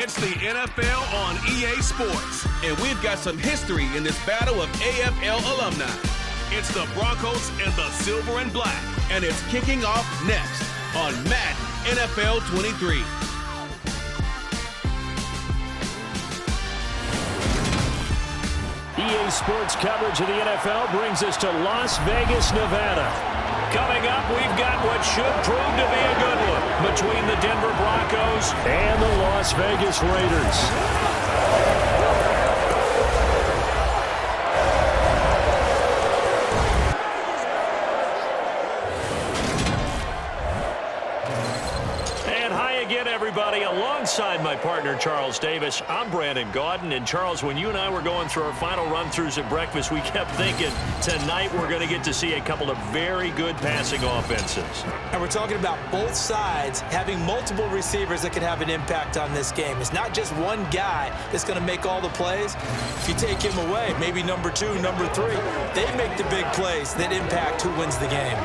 It's the NFL on EA Sports, and we've got some history in this battle of AFL alumni. It's the Broncos and the Silver and Black, and it's kicking off next on Madden NFL 23. EA Sports coverage of the NFL brings us to Las Vegas, Nevada. Coming up, we've got what should prove to be a good one between the Denver Broncos and the Las Vegas Raiders. Everybody, alongside my partner Charles Davis, I'm Brandon Gaudin. And Charles, when you and I were going through our final run-throughs at breakfast, we kept thinking tonight we're going to get to see a couple of very good passing offenses. And we're talking about both sides having multiple receivers that can have an impact on this game. It's not just one guy that's going to make all the plays. If you take him away, maybe number 2, number 3, they make the big plays that impact who wins the game.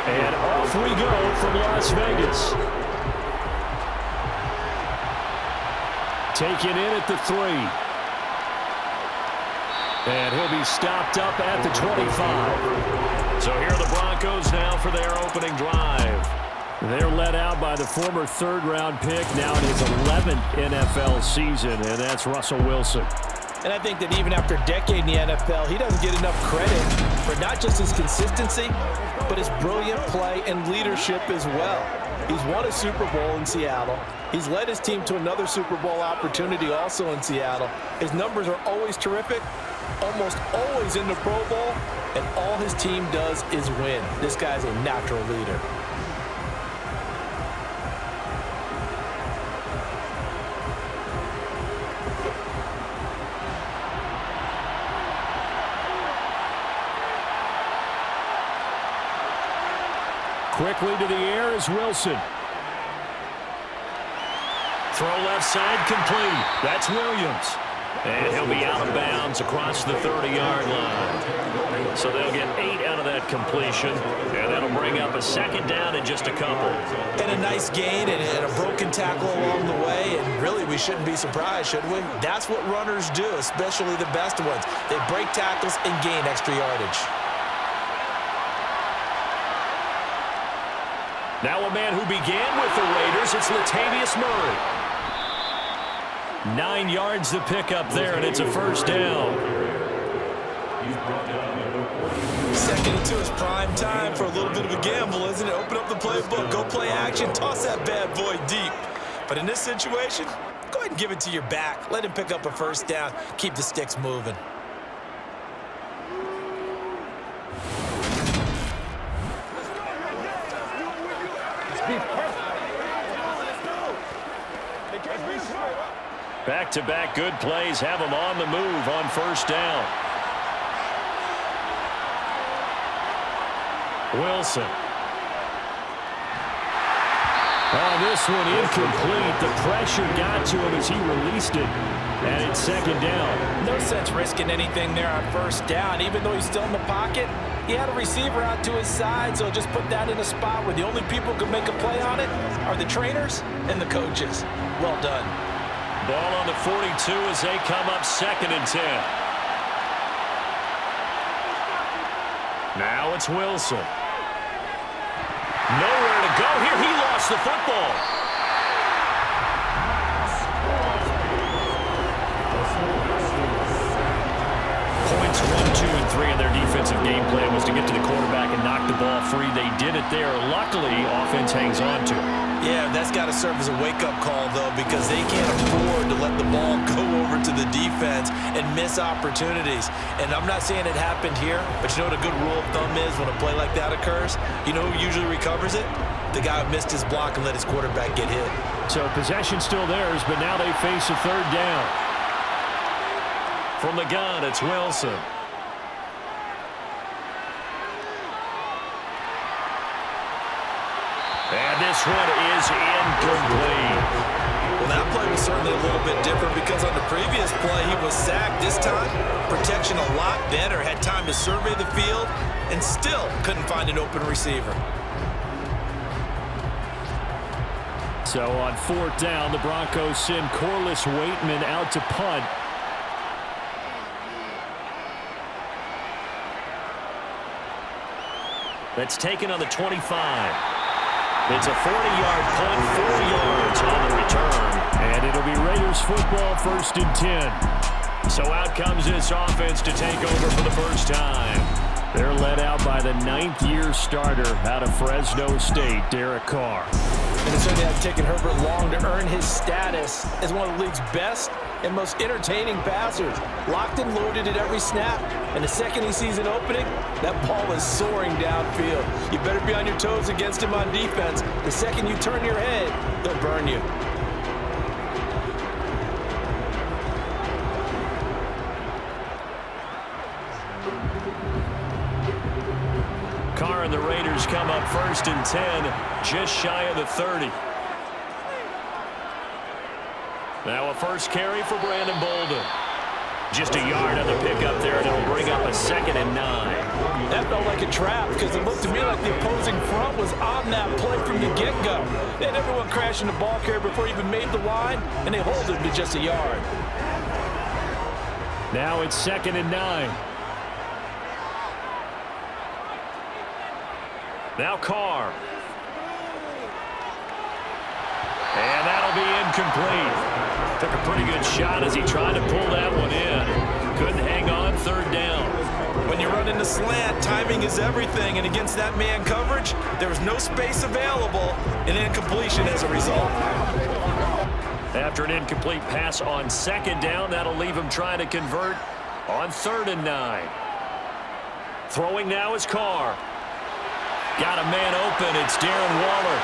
And off we go from Las Vegas. Taken in at the 3. And he'll be stopped up at the 25. So here are the Broncos now for their opening drive. They're led out by the former third-round pick, now in his 11th NFL season, and that's Russell Wilson. And I think that even after a decade in the NFL, he doesn't get enough credit for not just his consistency, but his brilliant play and leadership as well. He's won a Super Bowl in Seattle. He's led his team to another Super Bowl opportunity also in Seattle. His numbers are always terrific, almost always in the Pro Bowl, and all his team does is win. This guy's a natural leader. Quickly to the air is Wilson. Throw left side complete. That's Williams. And he'll be out of bounds across the 30-yard line. So they'll get 8 out of that completion. And that'll bring up a second down in just a couple. And a nice gain and a broken tackle along the way. And really, we shouldn't be surprised, should we? That's what runners do, especially the best ones. They break tackles and gain extra yardage. Now a man who began with the Raiders, it's Latavius Murray. 9 yards to pick up there, and it's a first down. 2nd and 2 is prime time for a little bit of a gamble, isn't it? Open up the playbook, go play action, toss that bad boy deep. But in this situation, go ahead and give it to your back. Let him pick up a first down, keep the sticks moving. Back-to-back good plays have them on the move on first down. Wilson. On this one, incomplete. The pressure got to him as he released it, and it's second down. No sense risking anything there on first down. Even though he's still in the pocket, he had a receiver out to his side, so just put that in a spot where the only people who can make a play on it are the trainers and the coaches. Well done. Ball on the 42 as they come up 2nd and 10. Now it's Wilson. Nowhere to go here. He lost the football. Points 1, 2, and 3 and their defensive game plan was to get to the quarterback and knock the ball free. They did it there. Luckily, offense hangs on to it. Yeah, that's got to serve as a wake-up call, though, because they can't afford to let the ball go over to the defense and miss opportunities. And I'm not saying it happened here, but you know what a good rule of thumb is when a play like that occurs? You know who usually recovers it? The guy who missed his block and let his quarterback get hit. So possession still theirs, but now they face a third down. From the gun, it's Wilson. And this one is incomplete. Well, that play was certainly a little bit different because on the previous play, he was sacked. This time, protection a lot better. Had time to survey the field and still couldn't find an open receiver. So on fourth down, the Broncos send Corliss Waitman out to punt. That's taken on the 25. It's a 40-yard punt, 4 yards on the return. And it'll be Raiders football, 1st and 10. So out comes this offense to take over for the first time. They're led out by the 9th-year starter out of Fresno State, Derek Carr. And it certainly has taken Herbert long to earn his status as one of the league's best and most entertaining passers. Locked and loaded at every snap. And the second he sees an opening, that ball is soaring downfield. You better be on your toes against him on defense. The second you turn your head, they'll burn you. Carr and the Raiders come up 1st and 10, just shy of the 30. Now a first carry for Brandon Bolden. Just a yard on the pickup there, and it'll bring up a 2nd and 9. That felt like a trap because it looked to me like the opposing front was on that play from the get-go. They had everyone crashing the ball carrier before he even made the line, and they hold him to just a yard. Now it's 2nd and 9. Now Carr. And that'll be incomplete. Took a pretty good shot as he tried to pull that one in. Couldn't hang on, 3rd down. When you run in the slant, timing is everything, and against that man coverage, there was no space available, and incompletion as a result. After an incomplete pass on 2nd down, that'll leave him trying to convert on 3rd and 9. Throwing now is Carr. Got a man open. It's Darren Waller.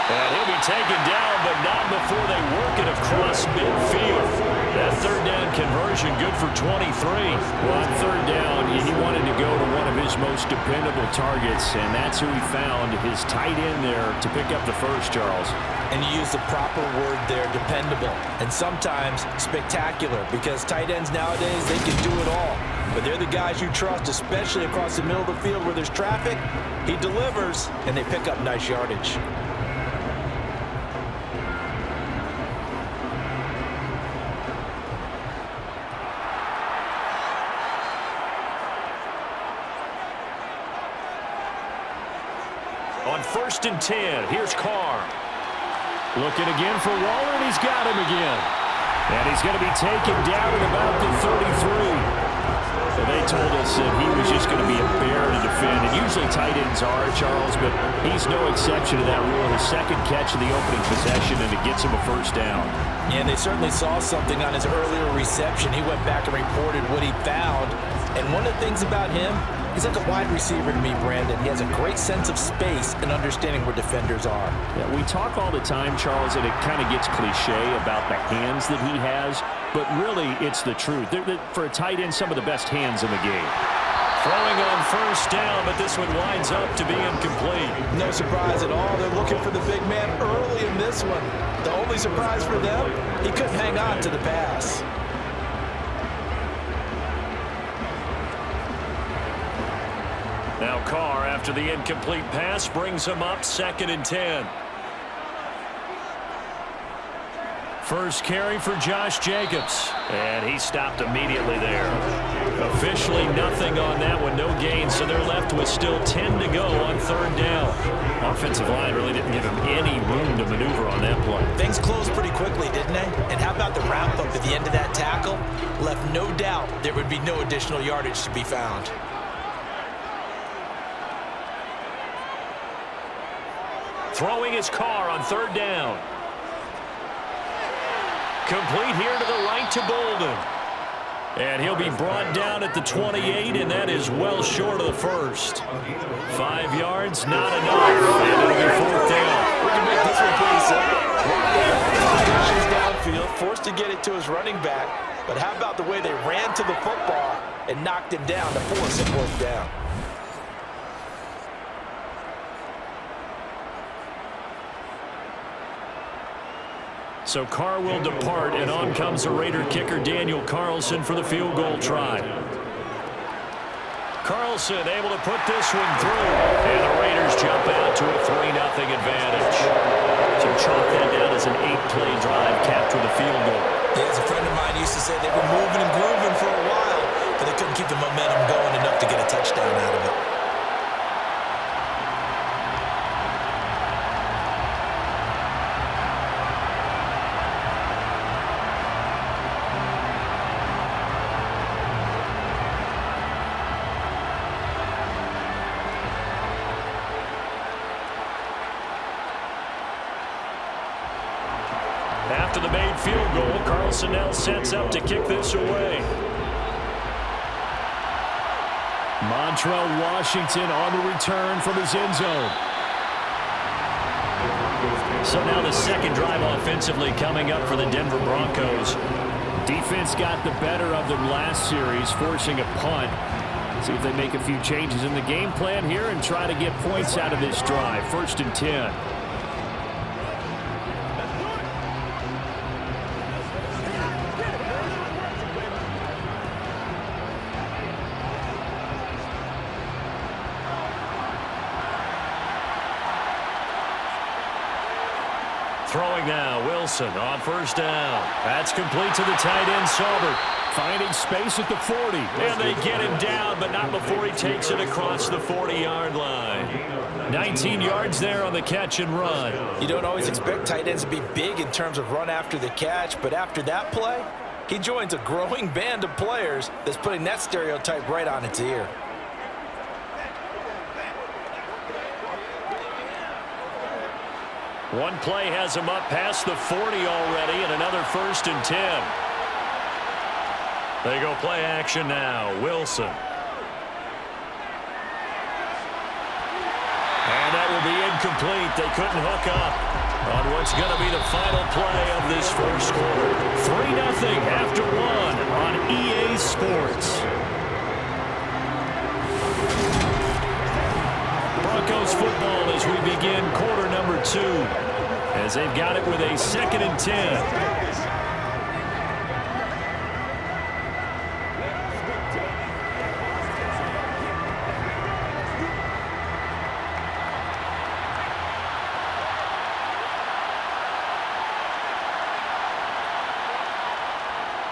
And he'll be taken down, but not before they work it across midfield. That 3rd down conversion good for 23. Well, on 3rd down, he wanted to go to one of his most dependable targets, and that's who he found, his tight end there, to pick up the first, Charles. And you use the proper word there, dependable, and sometimes spectacular, because tight ends nowadays, they can do it all. But they're the guys you trust, especially across the middle of the field where there's traffic. He delivers, and they pick up nice yardage. On 1st and 10, here's Carr. Looking again for Waller, and he's got him again. And he's going to be taken down at about the 33. So they told us that he was just going to be a bear to defend. And usually tight ends are, Charles, but he's no exception to that rule. His 2nd catch of the opening possession, and it gets him a 1st down. Yeah, and they certainly saw something on his earlier reception. He went back and reported what he found. And one of the things about him, he's like a wide receiver to me, Brandon. He has a great sense of space and understanding where defenders are. Yeah, we talk all the time, Charles, and it kind of gets cliche about the hands that he has, but really it's the truth. For a tight end, some of the best hands in the game. Throwing on 1st down, but this one winds up to be incomplete. No surprise at all. They're looking for the big man early in this one. The only surprise for them, he couldn't hang on to the pass. Now Carr, after the incomplete pass, brings him up 2nd and 10. First carry for Josh Jacobs. And he stopped immediately there. Officially nothing on that one, no gain, so they're left with still 10 to go on 3rd down. Offensive line really didn't give him any room to maneuver on that play. Things closed pretty quickly, didn't they? And how about the wrap-up at the end of that tackle? Left no doubt there would be no additional yardage to be found. Throwing his car on third down. Complete here to the right to Bolden. And he'll be brought down at the 28, and that is well short of the first. 5 yards, not enough. And it'll be fourth down. We can make this one pretty simple. Positions downfield, forced to get it to his running back. But how about the way they ran to the football and knocked him down to force a fourth down? So Carr will depart, and on comes the Raider kicker Daniel Carlson for the field goal try. Carlson able to put this one through, and the Raiders jump out to a 3-0 advantage. So chalk that down as an 8-play drive capture the field goal. Yeah, as a friend of mine used to say, they were moving and grooving for a while, but they couldn't keep the momentum going enough to get a touchdown out of it. After the made field goal, Carlson now sets up to kick this away. Montrell Washington on the return from his end zone. So now the second drive offensively coming up for the Denver Broncos. Defense got the better of them last series, forcing a punt. See if they make a few changes in the game plan here and try to get points out of this drive. 1st and 10. Throwing now, Wilson on first down. That's complete to the tight end, Saubert. Finding space at the 40. And they get him down, but not before he takes it across the 40-yard line. 19 yards there on the catch and run. You don't always expect tight ends to be big in terms of run after the catch, but after that play, he joins a growing band of players that's putting that stereotype right on its ear. One play has him up past the 40 already, and another 1st and 10. They go play action now. Wilson. And that will be incomplete. They couldn't hook up on what's going to be the final play of this first quarter. 3-0 after one on EA Sports. Broncos football as we begin quarter number 2, as they've got it with a 2nd and 10.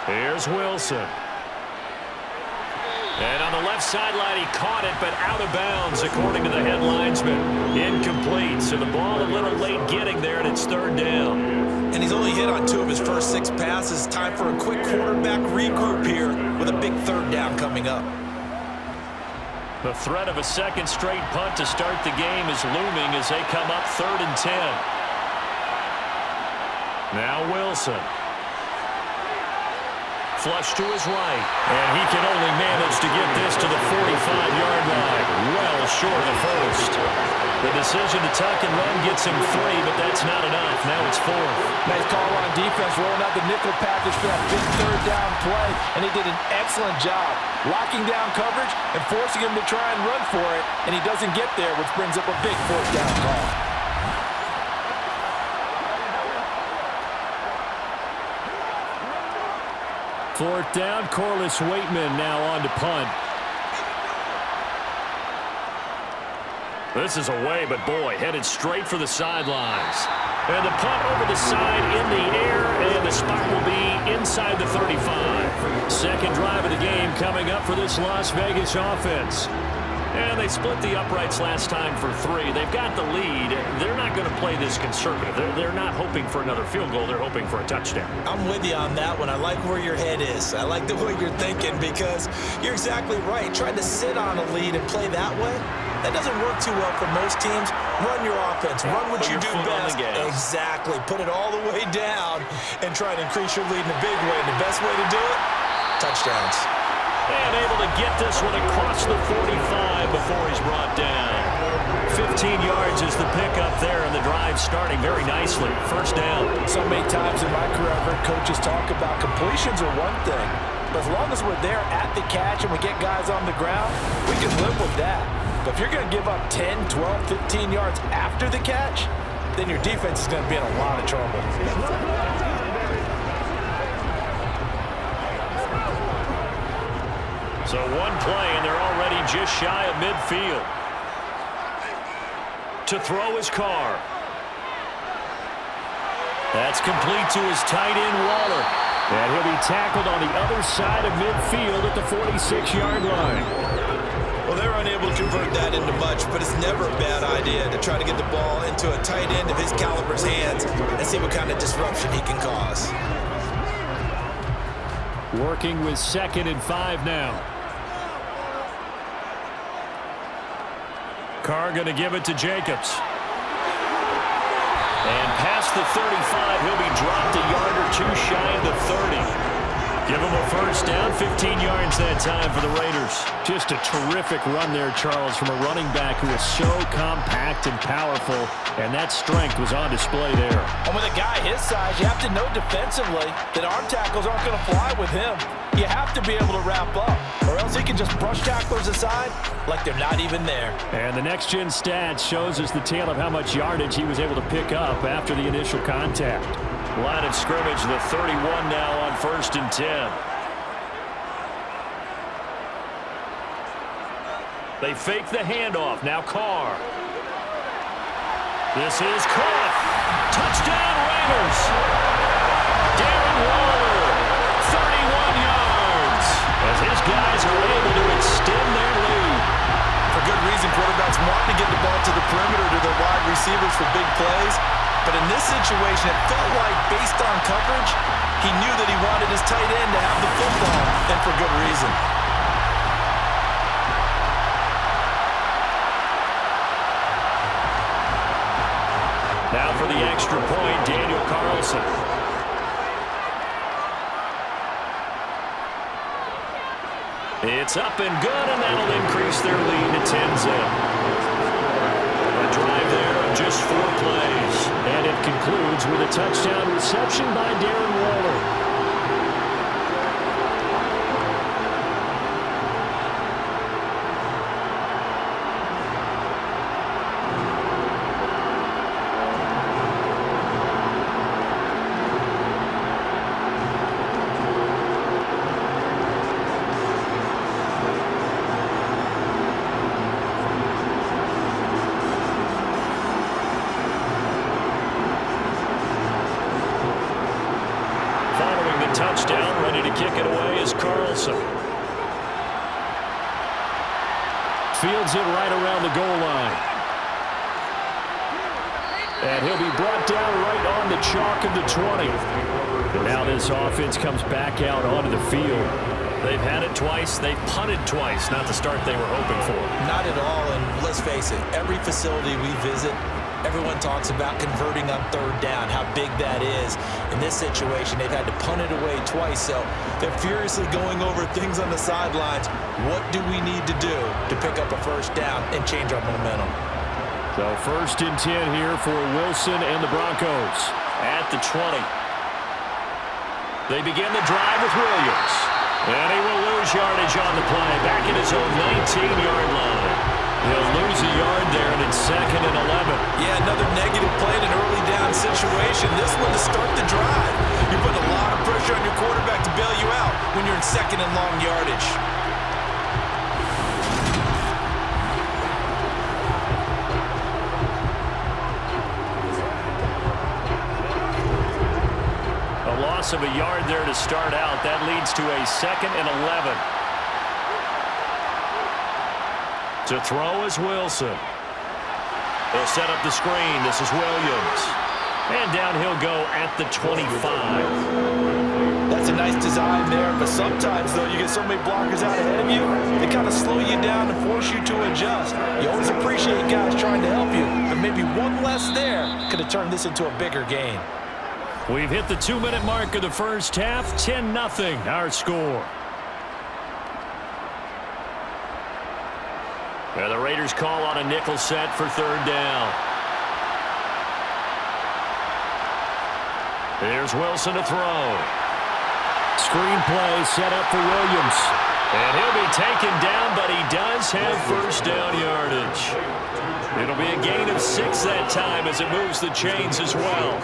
Here's Wilson. And on the left sideline, he caught it, but out of bounds, according to the head linesman. Incomplete, so the ball a little late getting there, and it's 3rd down. And he's only hit on 2 of his first 6 passes. Time for a quick quarterback regroup here with a big 3rd down coming up. The threat of a second straight punt to start the game is looming as they come up 3rd and 10. Now Wilson. Flush to his right, and he can only manage to get this to the 45-yard line, well short of the first. The decision to tuck and run gets him 3, but that's not enough. Now it's 4th. Nice call on defense, rolling out the nickel package for that big 3rd down play, and he did an excellent job locking down coverage and forcing him to try and run for it, and he doesn't get there, which brings up a big 4th down call. Fourth down, Corliss Waitman now on to punt. This is away, but boy, headed straight for the sidelines. And the punt over the side in the air, and the spot will be inside the 35. Second drive of the game coming up for this Las Vegas offense. And they split the uprights last time for 3. They've got the lead. They're not going to play this conservative. They're not hoping for another field goal. They're hoping for a touchdown. I'm with you on that one. I like where your head is. I like the way you're thinking because you're exactly right. Trying to sit on a lead and play that way, that doesn't work too well for most teams. Run your offense. Run what you do best. Exactly. Put it all the way down and try to increase your lead in a big way. And the best way to do it, touchdowns. And able to get this one across the 45 before he's brought down. 15 yards is the pickup there, and the drive starting very nicely. First down. So many times in my career, I've heard coaches talk about completions are one thing. But as long as we're there at the catch and we get guys on the ground, we can live with that. But if you're going to give up 10, 12, 15 yards after the catch, then your defense is going to be in a lot of trouble. So one play, and they're already just shy of midfield. To throw his Carr. That's complete to his tight end, Waller. And he'll be tackled on the other side of midfield at the 46-yard line. Well, they're unable to convert that into much, but it's never a bad idea to try to get the ball into a tight end of his caliber's hands and see what kind of disruption he can cause. Working with 2nd and 5 now. Carr going to give it to Jacobs. And past the 35, he'll be dropped a yard or two shy of the 30. Give him a first down, 15 yards that time for the Raiders. Just a terrific run there, Charles, from a running back who is so compact and powerful, and that strength was on display there. And with a guy his size, you have to know defensively that arm tackles aren't going to fly with him. You have to be able to wrap up, or else he can just brush tacklers aside like they're not even there. And the next-gen stats shows us the tale of how much yardage he was able to pick up after the initial contact. Line of scrimmage, the 31 now on 1st and 10. They fake the handoff. Now Carr. This is caught. Touchdown Raiders. Darren Waller, 31 yards. As his guys are able to extend their lead. For good reason, quarterbacks want to get the ball to the perimeter to their wide receivers for big plays. But in this situation, it felt like, based on coverage, he knew that he wanted his tight end to have the football, and for good reason. Now for the extra point, Daniel Carlson. It's up and good, and that'll increase their lead to 10-zip. A drive there of just 4 plays. And it concludes with a touchdown reception by Darren Waller. Touchdown, ready to kick it away is Carlson. Fields it right around the goal line. And he'll be brought down right on the chalk of the 20. And now this offense comes back out onto the field. They've had it twice. They've punted twice. Not the start they were hoping for. Not at all, and let's face it, every facility we visit, everyone talks about converting on 3rd down, how big that is. In this situation, they've had to punt it away twice, so they're furiously going over things on the sidelines. What do we need to do to pick up a first down and change our momentum? So 1st and 10 here for Wilson and the Broncos. At the 20. They begin the drive with Williams. And he will lose yardage on the play, back in his own 19-yard line. He'll lose a yard there, and it's 2nd and 11. Yeah, another negative play in an early down situation. This one to start the drive. You're putting a lot of pressure on your quarterback to bail you out when you're in 2nd and long yardage. A loss of a yard there to start out. That leads to a 2nd and 11. To throw is Wilson. They'll set up the screen. This is Williams. And down he'll go at the 25. That's It's a nice design there, but sometimes, though, you get so many blockers out ahead of you, they kind of slow you down and force you to adjust. You always appreciate guys trying to help you, but maybe one less there could have turned this into a bigger game. We've hit the 2-minute mark of the first half. 10-0 our score. And the Raiders call on a nickel set for third down. Here's Wilson to throw. Screen play set up for Williams. And he'll be taken down, but he does have first down yardage. It'll be a gain of 6 that time as it moves the chains as well.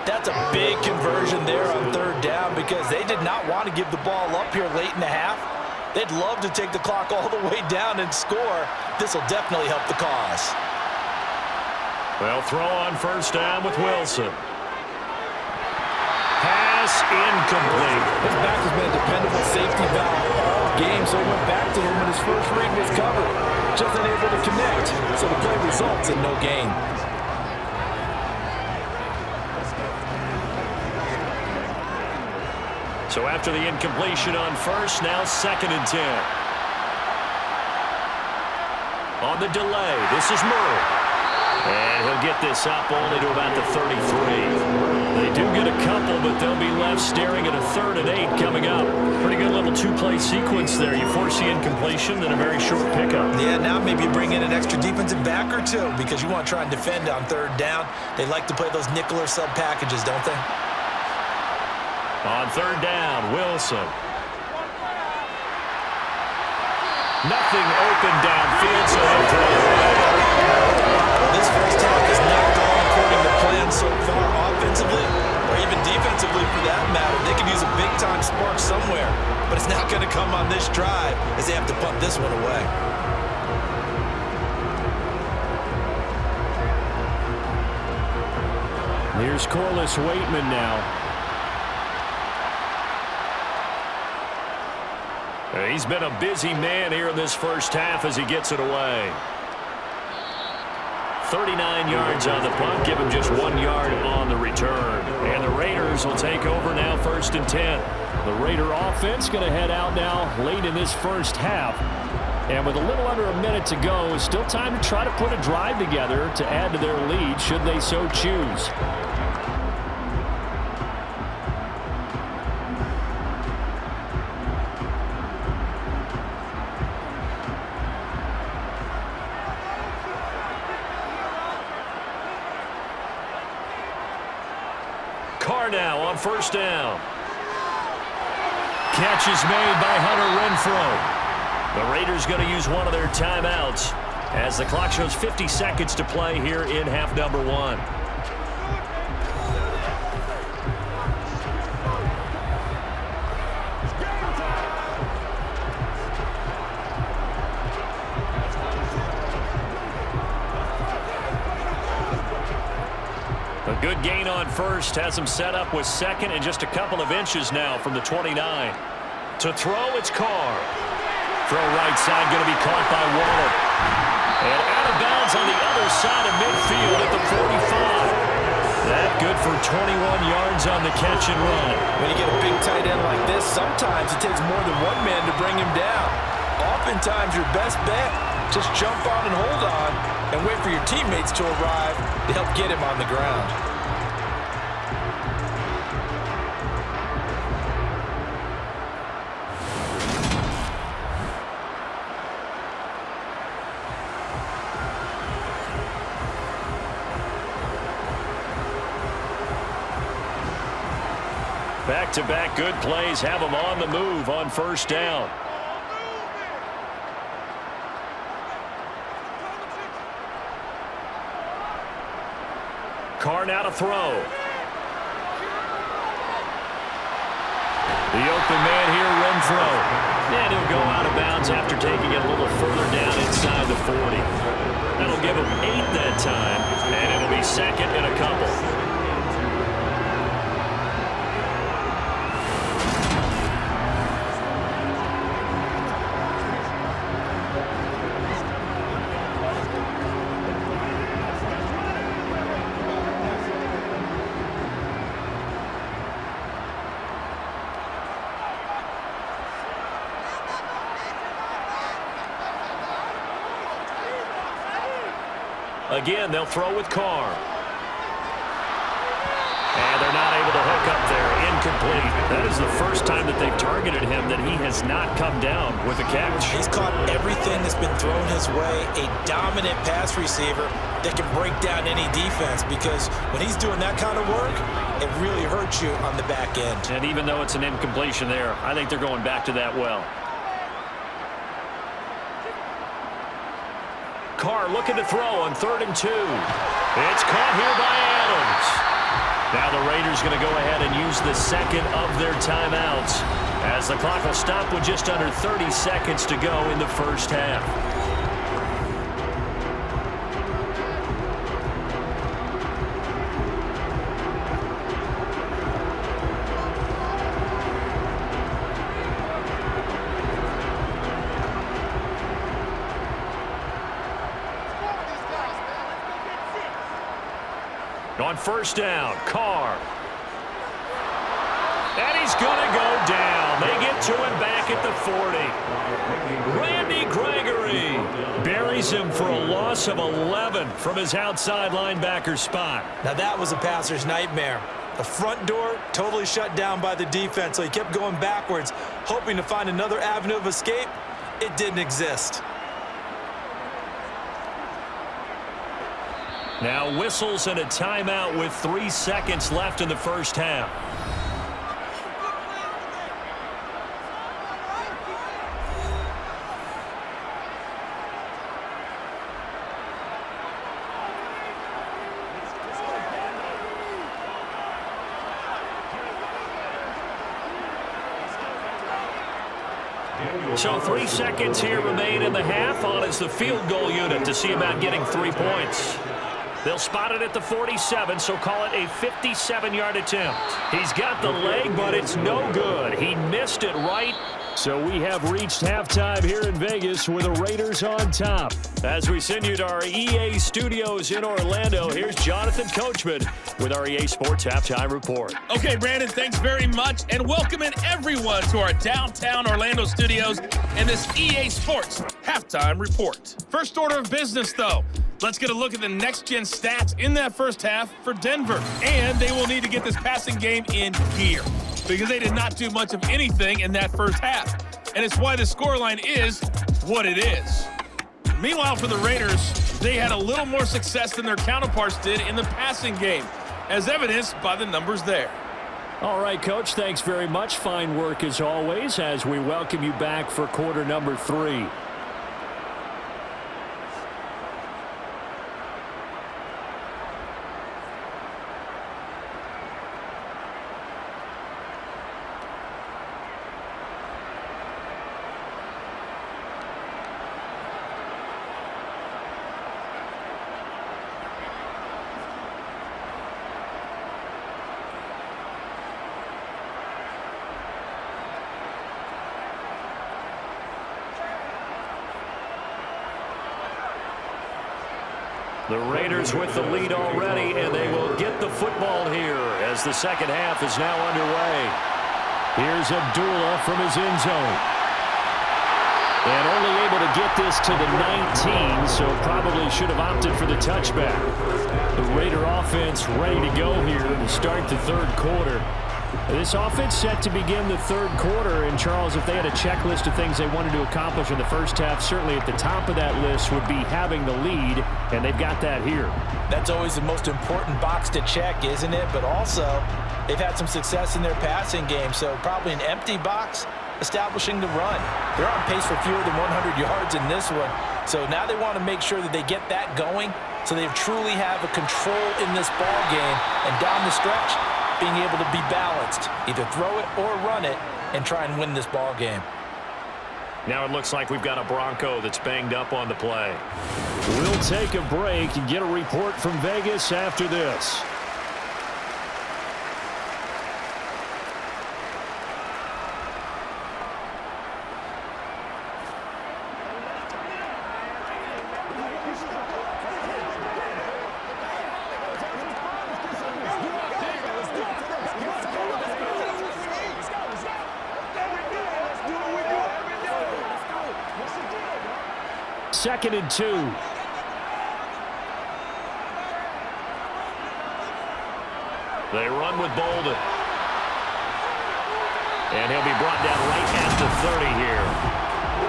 That's a big conversion there on third down because they did not want to give the ball up here late in the half. They'd love to take the clock all the way down and score. This will definitely help the cause. Well, throw on first down with Wilson. Pass incomplete. His back has been a dependable safety valve all game, so he went back to him when his first read was covered. Just unable to connect, so the play results in no gain. So after the incompletion on first, now 2nd and 10. On the delay, this is Murray. And he'll get this up only to about the 33. They do get a couple, but they'll be left staring at a 3rd and 8 coming up. Pretty good little 2-play sequence there. You force the incompletion, then a very short pickup. Yeah, now maybe you bring in an extra defensive back or two because you want to try and defend on third down. They like to play those nickel or sub packages, don't they? On third down, Wilson. Nothing open downfield, so they'll throw it away. Well, this first half has not gone according to plan so far offensively, or even defensively for that matter. They could use a big-time spark somewhere, but it's not going to come on this drive as they have to punt this one away. Here's Corliss Waitman now. He's been a busy man here in this first half as he gets it away. 39 yards on the punt, give him just 1 yard on the return. And the Raiders will take over now 1st and 10. The Raider offense going to head out now late in this first half. And with a little under a minute to go, still time to try to put a drive together to add to their lead should they so choose. Now on first down. Catch is made by Hunter Renfrow. The Raiders going to use one of their timeouts as the clock shows 50 seconds to play here in half number 1. A good gain on first, has him set up with 2nd and just a couple of inches now from the 29. To throw, it's Carr. Throw right side, going to be caught by Waller. And out of bounds on the other side of midfield at the 45. That good for 21 yards on the catch and run. When you get a big tight end like this, sometimes it takes more than one man to bring him down. Oftentimes, your best bet, just jump on and hold on and wait for your teammates to arrive to help get him on the ground. Back-to-back good plays have them on the move on first down. Carr now to throw. The open man here, Renfrow. And he'll go out of bounds after taking it a little further down inside the 40. That'll give him 8 that time, and it'll be 2nd and a couple. Again, they'll throw with Carr. And they're not able to hook up there. Incomplete. That is the first time that they've targeted him that he has not come down with a catch. He's caught everything that's been thrown his way. A dominant pass receiver that can break down any defense, because when he's doing that kind of work, it really hurts you on the back end. And even though it's an incompletion there, I think they're going back to that well. Carr looking to throw on 3rd and 2. It's caught here by Adams. Now the Raiders going to go ahead and use the second of their timeouts, as the clock will stop with just under 30 seconds to go in the first half. On 1st down, Carr. And he's going to go down. They get to him back at the 40. Randy Gregory buries him for a loss of 11 from his outside linebacker spot. Now that was a passer's nightmare. The front door totally shut down by the defense, so he kept going backwards, hoping to find another avenue of escape. It didn't exist. Now whistles and a timeout with 3 seconds left in the first half. So 3 seconds here remain in the half. On is the field goal unit to see about getting 3 points. They'll spot it at the 47, so call it a 57-yard attempt. He's got the leg, but it's no good. He missed it right. So we have reached halftime here in Vegas with the Raiders on top. As we send you to our EA studios in Orlando, here's Jonathan Coachman with our EA Sports Halftime Report. Okay, Brandon, thanks very much, and welcome in everyone to our downtown Orlando studios and this EA Sports Halftime Report. First order of business, though. Let's get a look at the next-gen stats in that first half for Denver. And they will need to get this passing game in gear, because they did not do much of anything in that first half. And it's why the scoreline is what it is. Meanwhile, for the Raiders, they had a little more success than their counterparts did in the passing game, as evidenced by the numbers there. All right, Coach, thanks very much. Fine work as always as we welcome you back for quarter number 3. The Raiders with the lead already, and they will get the football here as the second half is now underway. Here's Abdullah from his end zone. And only able to get this to the 19, so probably should have opted for the touchback. The Raider offense ready to go here to start the third quarter. This offense set to begin the third quarter, and Charles, if they had a checklist of things they wanted to accomplish in the first half, certainly at the top of that list would be having the lead, and they've got that here. That's always the most important box to check, isn't it? But also, they've had some success in their passing game, so probably an empty box establishing the run. They're on pace for fewer than 100 yards in this one, so now they want to make sure that they get that going so they truly have a control in this ball game, and down the stretch, being able to be balanced, either throw it or run it, and try and win this ball game. Now it looks like we've got a Bronco that's banged up on the play. We'll take a break and get a report from Vegas after this. Second and 2. They run with Bolden. And he'll be brought down right at the 30 here.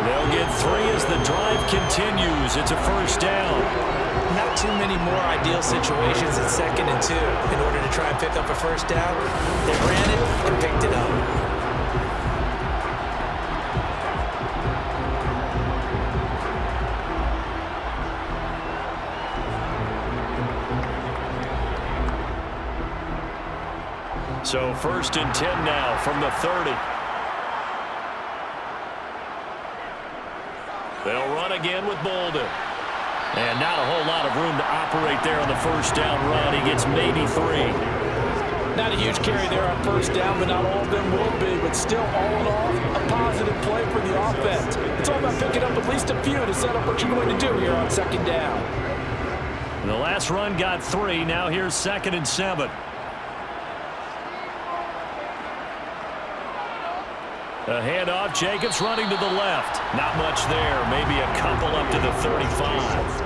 They'll get 3 as the drive continues. It's a first down. Not too many more ideal situations at 2nd and 2 in order to try and pick up a first down. They ran it and picked it up. So 1st and 10 now from the 30. They'll run again with Bolden. And not a whole lot of room to operate there on the first down run. He gets maybe 3. Not a huge carry there on first down, but not all of them will be. But still, all in all, a positive play for the offense. It's all about picking up at least a few to set up what you're going to do here on 2nd down. And the last run got 3. Now here's 2nd and 7. A handoff, Jacobs running to the left. Not much there, maybe a couple up to the 35.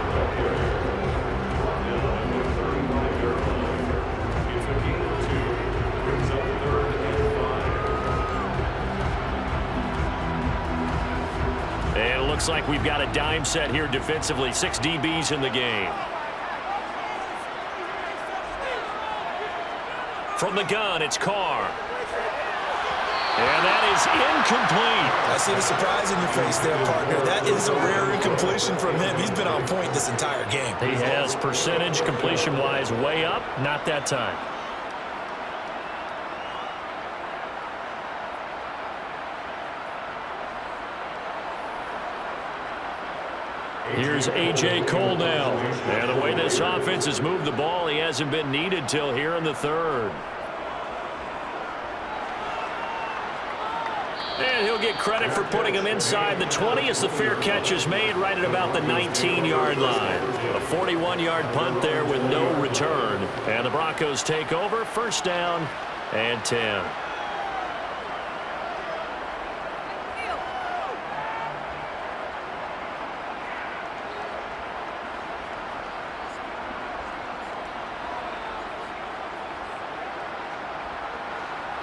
And it looks like we've got a dime set here defensively. 6 DBs in the game. From the gun, it's Carr. And that is incomplete. I see the surprise in your face there, partner. That is a rare incompletion from him. He's been on point this entire game. He has percentage completion-wise way up. Not that time. Here's A.J. Cole now. And the way this offense has moved the ball, he hasn't been needed till here in the 3rd. And he'll get credit for putting him inside the 20 as the fair catch is made right at about the 19-yard line. A 41-yard punt there with no return. And the Broncos take over, 1st down and 10.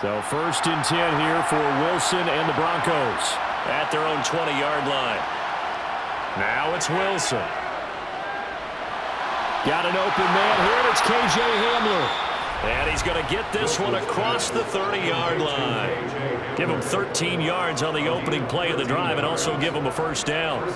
So 1st and 10 here for Wilson and the Broncos at their own 20-yard line. Now it's Wilson. Got an open man here, and it's K.J. Hamler. And he's going to get this one across the 30-yard line. Give him 13 yards on the opening play of the drive and also give him a first down.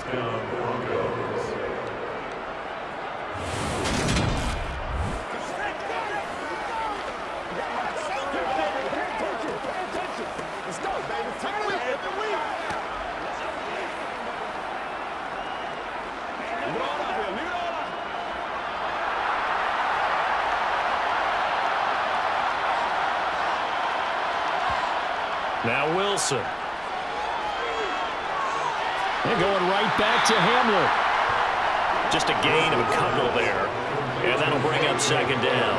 Now Wilson. And going right back to Hamler. Just a gain of a couple there. And that'll bring up 2nd down.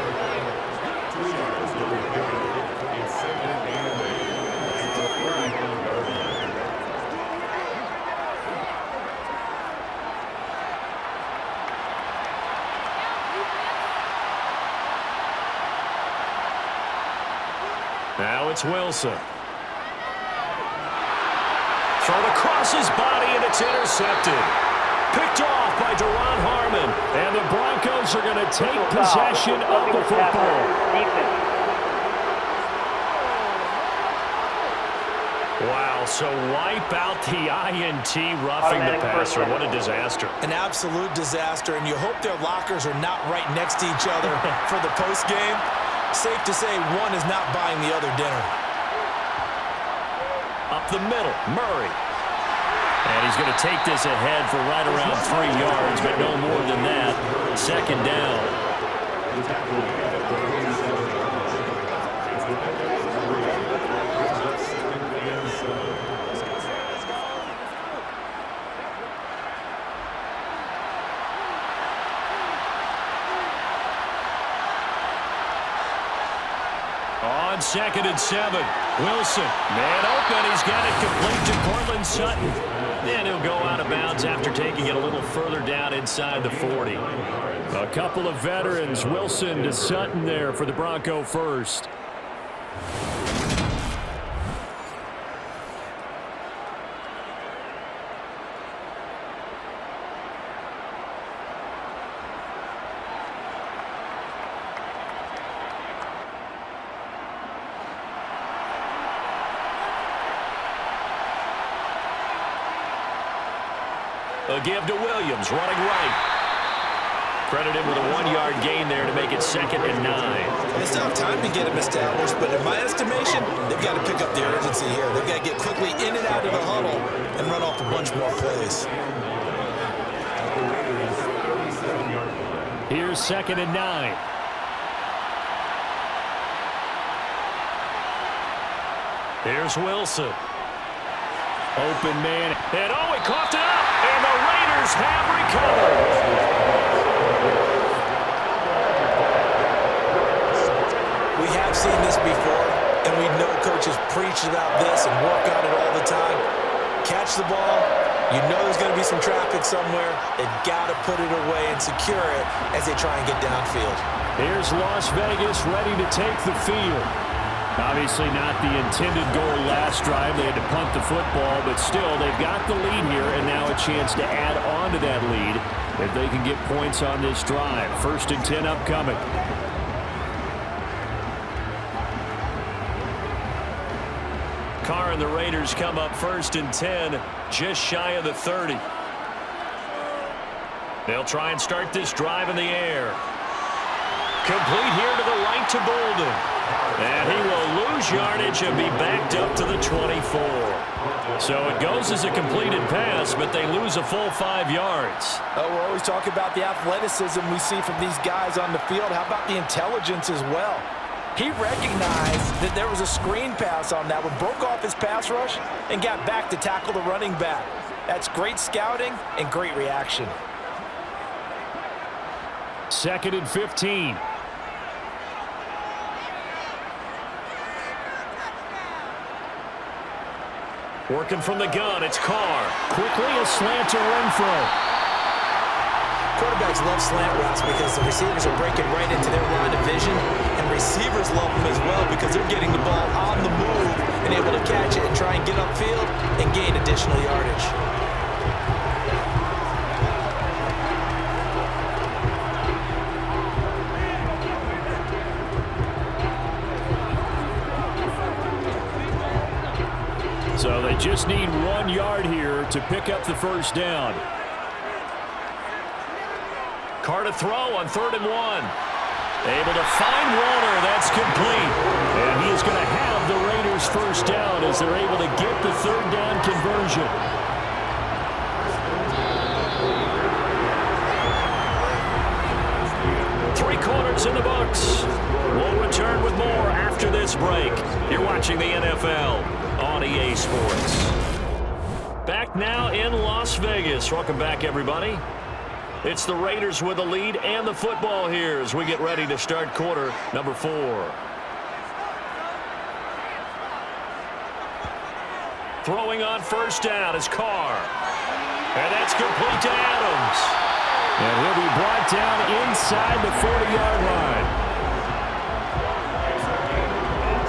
Now it's Wilson. Thrown across his body, and it's intercepted. Picked off by Duron Harmon. And the Broncos are going to take possession of the football. Wow, so wipe out the INT roughing the passer. What a disaster. An absolute disaster, and you hope their lockers are not right next to each other for the postgame. Safe to say one is not buying the other dinner. Up the middle, Murray. And he's going to take this ahead for right around 3 yards, but no more than that. 2nd down. On 2nd and 7, Wilson, man open, he's got it complete to Cortland Sutton. And he'll go out of bounds yards after taking it a little further down inside the 40. A couple of veterans, Wilson to Sutton there for the Bronco first. A give to Williams, running right. Credit him with a 1-yard gain there to make it 2nd and 9. They still have time to get him established, but in my estimation, they've got to pick up the urgency here. They've got to get quickly in and out of the huddle and run off a bunch more plays. Here's 2nd and 9. Here's Wilson. Open man. And oh, he coughed it up, and the Raiders have recovered. We have seen this before, and we know coaches preach about this and work on it all the time. Catch the ball. You know there's going to be some traffic somewhere. They've got to put it away and secure it as they try and get downfield. Here's Las Vegas ready to take the field. Obviously not the intended goal last drive. They had to punt the football, but still they've got the lead here and now a chance to add on to that lead if they can get points on this drive. 1st and 10 upcoming. Carr and the Raiders come up 1st and 10, just shy of the 30. They'll try and start this drive in the air. Complete here to the right to Bolden. And he will lose yardage and be backed up to the 24. So it goes as a completed pass, but they lose a full 5 yards. We're always talking about the athleticism we see from these guys on the field. How about the intelligence as well? He recognized that there was a screen pass on that one, broke off his pass rush, and got back to tackle the running back. That's great scouting and great reaction. 2nd and 15. Working from the gun, it's Carr. Quickly a slant to Renfro. Quarterbacks love slant routes because the receivers are breaking right into their line of vision, and receivers love them as well because they're getting the ball on the move and able to catch it and try and get upfield and gain additional yardage. So they just need 1 yard here to pick up the 1st down. Carr to throw on 3rd and 1. Able to find Warner. That's complete. And he is going to have the Raiders 1st down as they're able to get the 3rd down conversion. Three-quarters in the books. We'll return with more after this break. You're watching the NFL on EA Sports. Back now in Las Vegas. Welcome back, everybody. It's the Raiders with the lead and the football here as we get ready to start quarter number 4. Throwing on 1st down is Carr. And that's complete to Adams. And he'll be brought down inside the 40-yard line.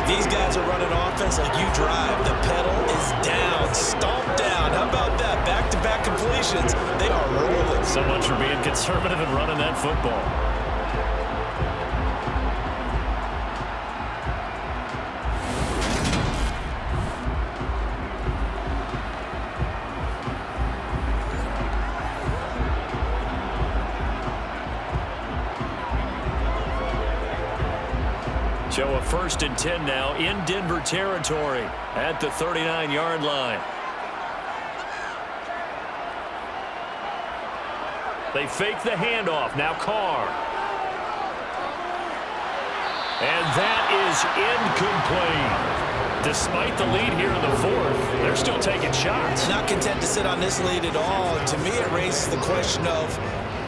These guys are running offense like you drive. The pedal is down, stomped down. How about that? Back-to-back completions. They are rolling. So much for being conservative and running that football. So a 1st and 10 now in Denver territory at the 39-yard line. They fake the handoff. Now Carr. And that is incomplete. Despite the lead here in the 4th, they're still taking shots. Not content to sit on this lead at all. And to me, it raises the question of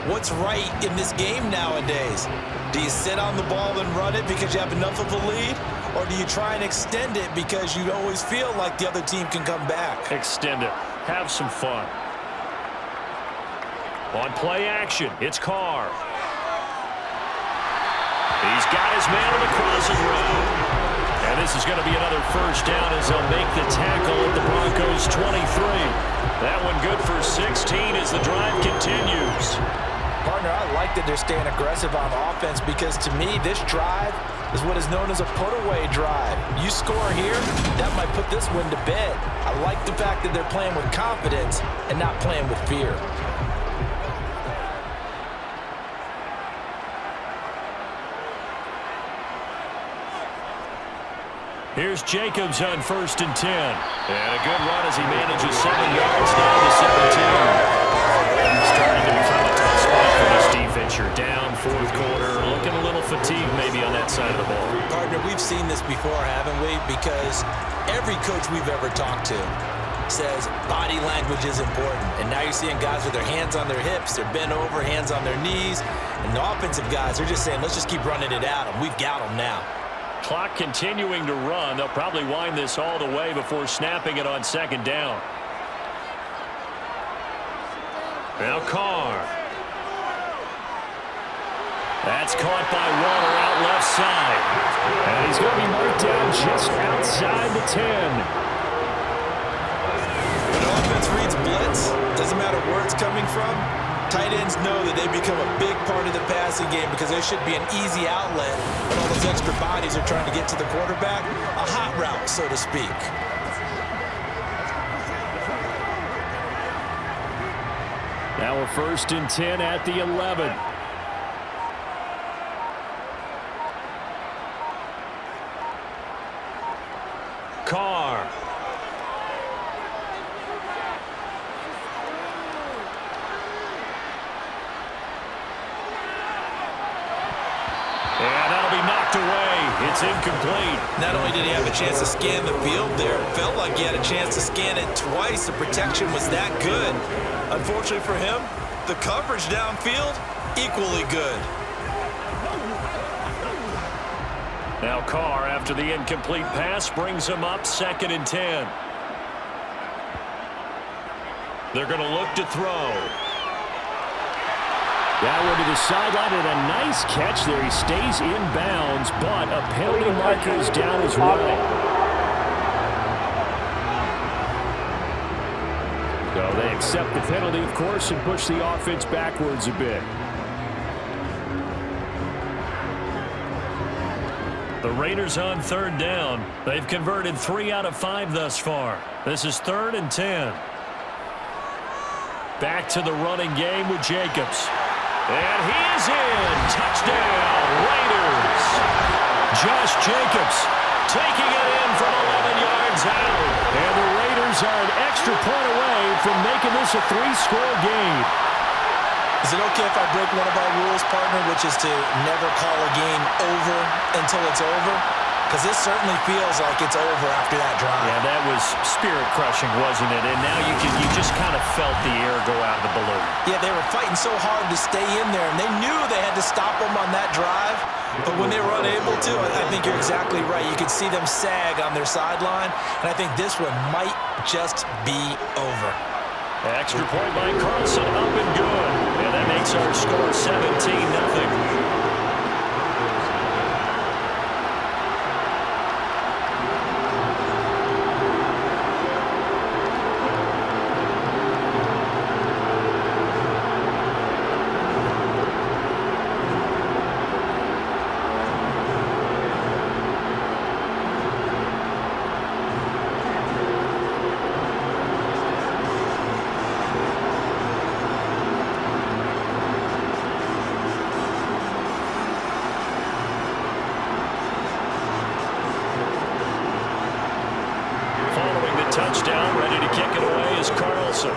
what's right in this game nowadays. Do you sit on the ball and run it because you have enough of a lead? Or do you try and extend it because you always feel like the other team can come back? Extend it. Have some fun. On play action, it's Carr. He's got his man on the crossing route. And this is going to be another first down as they'll make the tackle at the Broncos' 23. That one good for 16 as the drive continues. Partner, I like that they're staying aggressive on offense because to me, this drive is what is known as a put-away drive. You score here, that might put this one to bed. I like the fact that they're playing with confidence and not playing with fear. Here's Jacobs on 1st and 10. And a good run as he manages 7 yards down to 17. Starting to become a tough spot for this defense. You're down 4th quarter, looking a little fatigued maybe on that side of the ball. Partner, we've seen this before, haven't we? Because every coach we've ever talked to says body language is important. And now you're seeing guys with their hands on their hips, they're bent over, hands on their knees. And the offensive guys are just saying, let's just keep running it at them. We've got them now. Clock continuing to run. They'll probably wind this all the way before snapping it on 2nd down. Now Carr. That's caught by Waller out left side. And he's going to be marked down just outside the 10. When offense reads blitz, doesn't matter where it's coming from, tight ends know that they become a big part of the passing game because there should be an easy outlet when all those extra bodies are trying to get to the quarterback. A hot route, so to speak. Now a 1st and 10 at the 11. Carr. And that'll be knocked away. It's incomplete. Not only did he have a chance to scan the field there, it felt like he had a chance to scan it twice. The protection was that good. Unfortunately for him, the coverage downfield, equally good. Now Carr, after the incomplete pass, brings him up 2nd and 10. They're going to look to throw. That one to the sideline and a nice catch there. He stays in bounds, but a penalty marker is down as well. So they accept the penalty, of course, and push the offense backwards a bit. The Raiders on 3rd down. They've converted 3 out of 5 thus far. This is 3rd and 10. Back to the running game with Jacobs. And he is in. Touchdown, Raiders. Josh Jacobs taking it in from 11 yards out. And the Raiders are an extra point away from making this a 3-score game. Is it okay if I break one of our rules, partner, which is to never call a game over until it's over? Because this certainly feels like it's over after that drive. Yeah, that was spirit-crushing, wasn't it? And now you just kind of felt the air go out of the balloon. Yeah, they were fighting so hard to stay in there, and they knew they had to stop them on that drive. But when they were unable to, I think you're exactly right. You could see them sag on their sideline, and I think this one might just be over. Extra point by Carlson, up and good. And that makes our score 17-0. Touchdown, ready to kick it away is Carlson.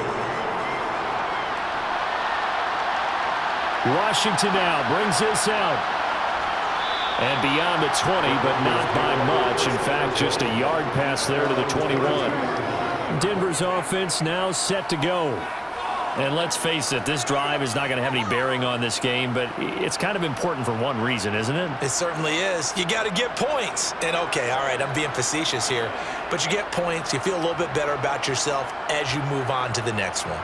Washington now brings this out. And beyond the 20, but not by much. In fact, just a yard pass there to the 21. Denver's offense now set to go. And let's face it, this drive is not going to have any bearing on this game, but it's kind of important for one reason, isn't it? It certainly is. You got to get points. And okay, all right, I'm being facetious here, but you get points, you feel a little bit better about yourself as you move on to the next one.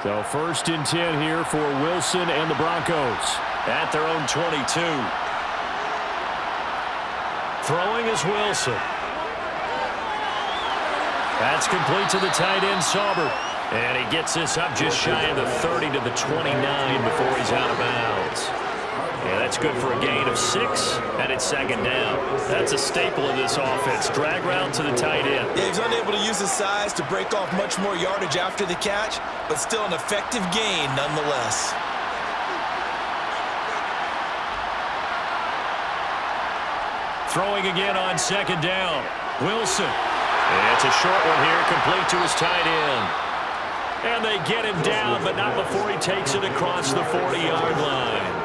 So 1st and 10 here for Wilson and the Broncos. At their own 22. Throwing is Wilson. That's complete to the tight end, Sauber. And he gets this up just shy of the 30 to the 29 before he's out of bounds. Yeah, that's good for a gain of 6, and it's 2nd down. That's a staple of this offense. Drag route to the tight end. Yeah, he's unable to use his size to break off much more yardage after the catch, but still an effective gain nonetheless. Throwing again on 2nd down. Wilson. And it's a short one here, complete to his tight end. And they get him down, but not before he takes it across the 40-yard line.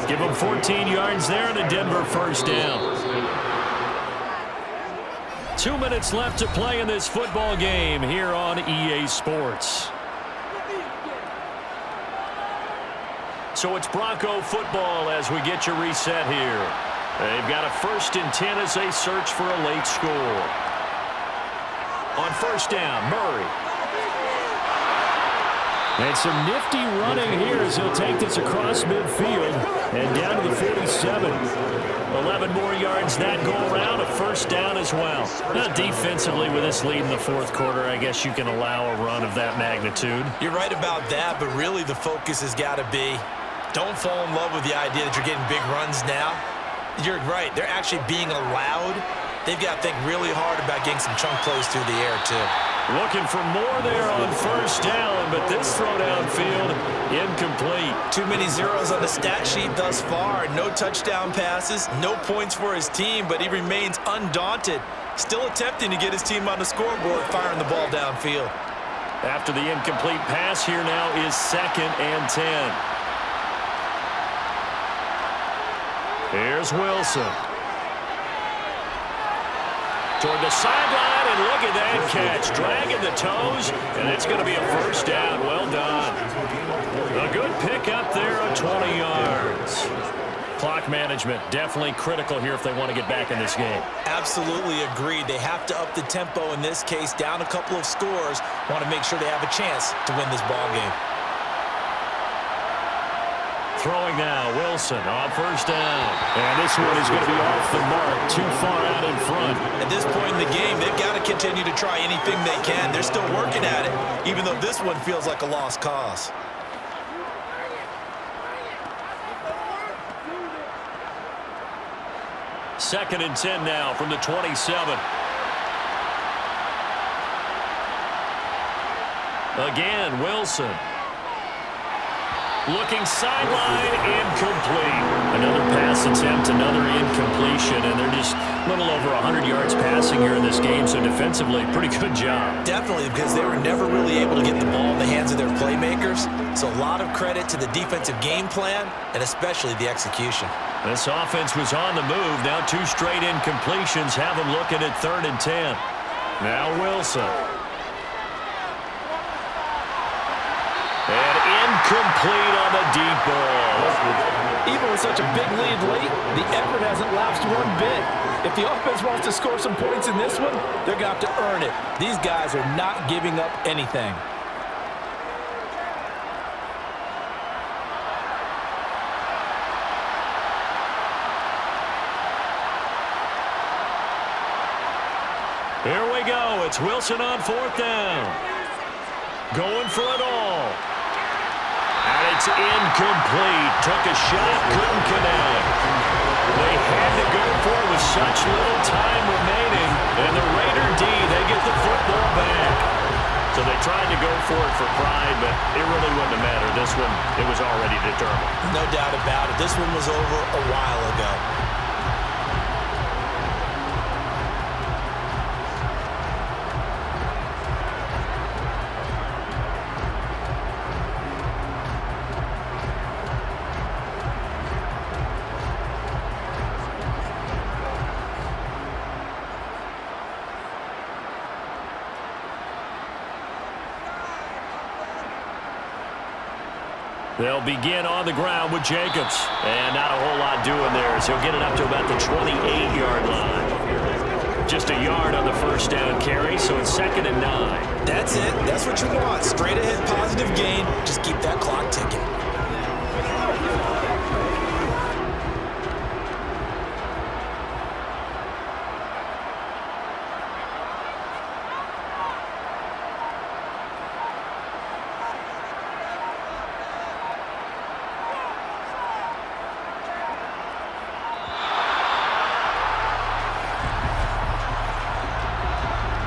Give him 14 yards there and a Denver 1st down. 2 minutes left to play in this football game here on EA Sports. So it's Bronco football as we get you reset here. They've got a 1st and 10 as they search for a late score. On 1st down, Murray. And some nifty running here as he'll take this across midfield and down to the 47. 11 more yards that go around, a 1st down as well. Now, defensively, with this lead in the 4th quarter, I guess you can allow a run of that magnitude. You're right about that, but really the focus has got to be don't fall in love with the idea that you're getting big runs now. You're right. They're actually being allowed. They've got to think really hard about getting some chunk plays through the air, too. Looking for more there on 1st down, but this throw downfield incomplete. Too many zeros on the stat sheet thus far. No touchdown passes, no points for his team, but he remains undaunted. Still attempting to get his team on the scoreboard, firing the ball downfield. After the incomplete pass, here now is 2nd and 10. Here's Wilson. Toward the sideline, and look at that catch. Dragging the toes, and it's going to be a 1st down. Well done. A good pickup there of 20 yards. Clock management definitely critical here if they want to get back in this game. Absolutely agreed. They have to up the tempo in this case, down a couple of scores. Want to make sure they have a chance to win this ball game. Throwing now, Wilson on 1st down. And this one is going to be off the mark, too far out in front. At this point in the game, they've got to continue to try anything they can. They're still working at it, even though this one feels like a lost cause. Second and 10 now from the 27. Again, Wilson. Looking sideline, incomplete. Another pass attempt, another incompletion, and they're just a little over 100 yards passing here in this game, so defensively, pretty good job. Definitely, because they were never really able to get the ball in the hands of their playmakers, so a lot of credit to the defensive game plan, and especially the execution. This offense was on the move. Now 2 straight incompletions have them looking at 3rd and 10. Now Wilson. And incomplete on the deep ball. Even with such a big lead late, the effort hasn't lapsed one bit. If the offense wants to score some points in this one, they're going to have to earn it. These guys are not giving up anything. Here we go. It's Wilson on 4th down. Going for it all. And it's incomplete. Took a shot, couldn't connect. They had to go for it with such little time remaining. And the Raider D, they get the football back. So they tried to go for it for pride, but it really wouldn't have mattered. This one, it was already determined. No doubt about it. This one was over a while ago. They'll begin on the ground with Jacobs. And not a whole lot doing there as he'll get it up to about the 28-yard line. Just a yard on the 1st down carry, so it's 2nd and 9. That's That's it. That's what you want. Straight ahead positive gain. Just keep that clock ticking.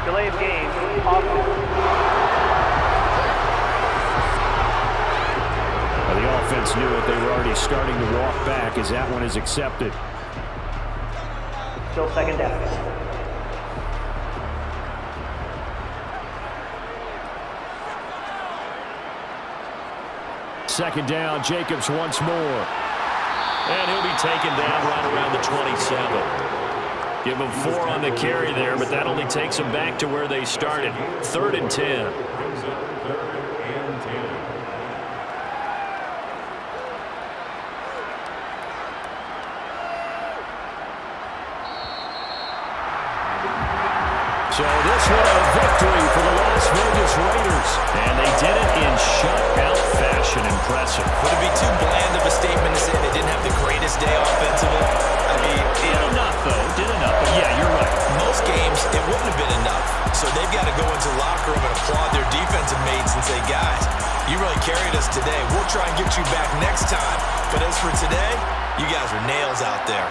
Delay of game. Well, the offense knew it. They were already starting to walk back as that one is accepted. Still second down. Second down, Jacobs once more. And he'll be taken down right around the 27. Give them 4 on the carry there, but that only takes them back to where they started. 3rd and 10. So this one a victory for the Las Vegas Raiders. And they did it in shutout fashion. Impressive. Would it be too bland of a statement to say they didn't have the greatest day offensively? I mean, Did enough, though. Did enough. But yeah, you're right. most games, it wouldn't have been enough. So they've got to go into the locker room and applaud their defensive mates and say, guys, you really carried us today. We'll try and get you back next time. But as for today, you guys are nails out there.